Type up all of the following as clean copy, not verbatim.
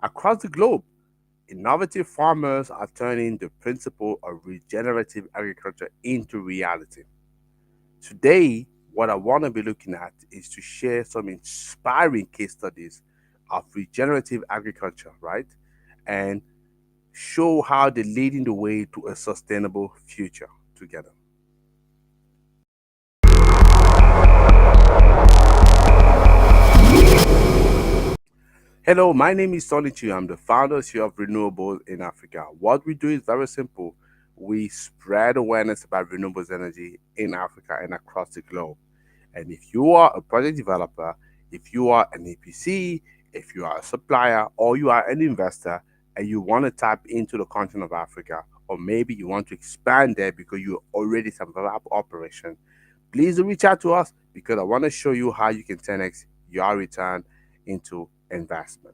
Across the globe, innovative farmers are turning the principle of regenerative agriculture into reality. Today, what I want to be looking at is to share some inspiring case studies of regenerative agriculture, right? And show how they're leading the way to a sustainable future together. Hello, my name is Sonny Chu. I'm the founder here of Renewables in Africa. What we do is very simple. We spread awareness about renewables energy in Africa and across the globe. And if you are a project developer, if you are an EPC, if you are a supplier, or you are an investor and you want to tap into the continent of Africa, or maybe you want to expand there because you already have a operation, please reach out to us because I want to show you how you can 10x your return into investment.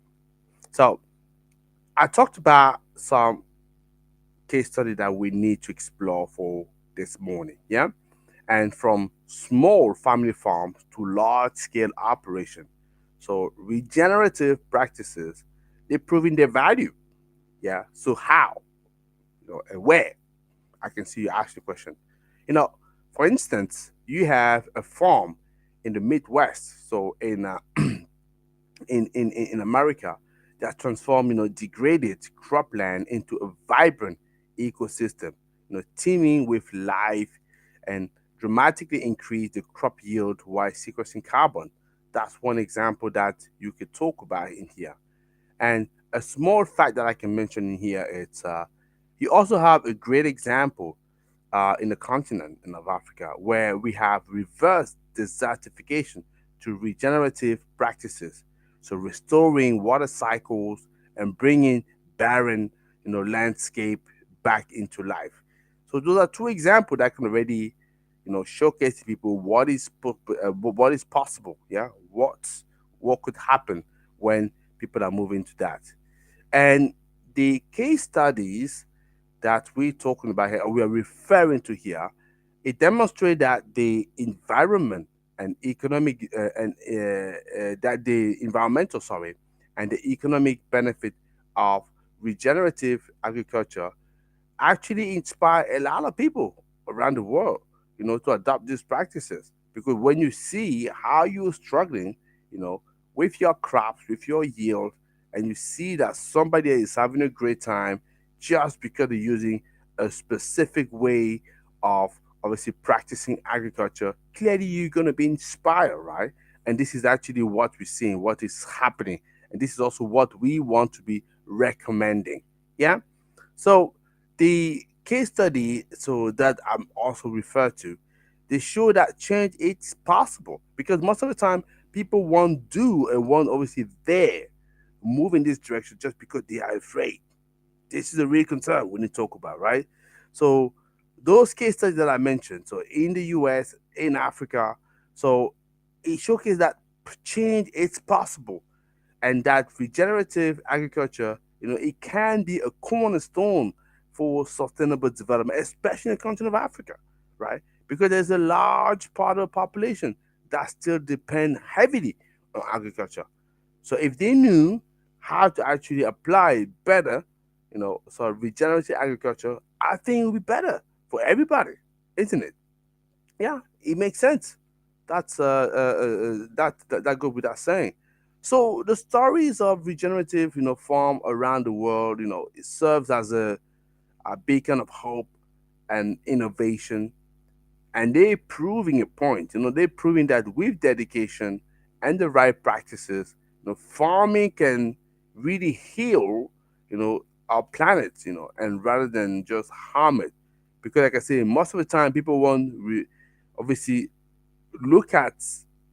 So I talked about some case study that we need to explore for this morning. Yeah. And from small family farms to large scale operation. So regenerative practices, they're proving their value. Yeah. So how? And where? I can see you ask the question. You know, for instance, you have a farm in the Midwest, so in America, that transform degraded cropland into a vibrant ecosystem, teeming with life and dramatically increase the crop yield while sequestering carbon. That's one example that you could talk about in here. And a small fact that I can mention in here is you also have a great example in the continent of Africa where we have reversed desertification to regenerative practices. So restoring water cycles and bringing barren, landscape back into life. So those are two examples that can already, showcase to people what is possible. Yeah, what could happen when people are moving to that. And the case studies that we're talking about here, or we are referring to here, it demonstrates that the environment and economic that the environmental, sorry, and the economic benefit of regenerative agriculture actually inspire a lot of people around the world, to adopt these practices. Because when you see how you're struggling, you know, with your crops, with your yield, and you see that somebody is having a great time just because they're using a specific way of obviously practicing agriculture, clearly you're going to be inspired, right? And this is actually what we're seeing, what is happening. And this is also what we want to be recommending. Yeah. So the case study, so that I'm also referred to, they show that change it's possible because most of the time people won't do and won't obviously there move in this direction just because they are afraid. This is a real concern when you talk about, right? So those case studies that I mentioned, so in the US, in Africa, so it showcases that change is possible and that regenerative agriculture, it can be a cornerstone for sustainable development, especially in the continent of Africa, right? Because there's a large part of the population that still depend heavily on agriculture. So if they knew how to actually apply it better, so regenerative agriculture, I think it would be better for everybody, isn't it? Yeah, it makes sense. That's that goes without saying. So the stories of regenerative, farm around the world, it serves as a beacon of hope and innovation, and they're proving a point. They're proving that with dedication and the right practices, farming can really heal, our planet, and rather than just harm it. Because, like I say, most of the time people won't obviously look at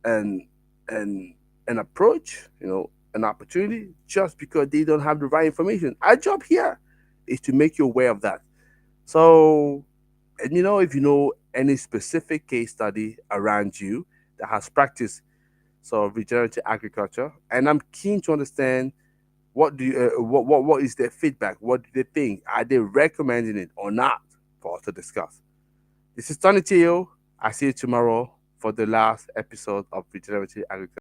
an an an approach, an opportunity just because they don't have the right information. Our job here is to make you aware of that. So, and if you know any specific case study around you that has practiced regenerative agriculture, and I'm keen to understand what is their feedback? What do they think? Are they recommending it or not for us to discuss? This is Tony Teo. I see you tomorrow for the last episode of Regenerative Agriculture.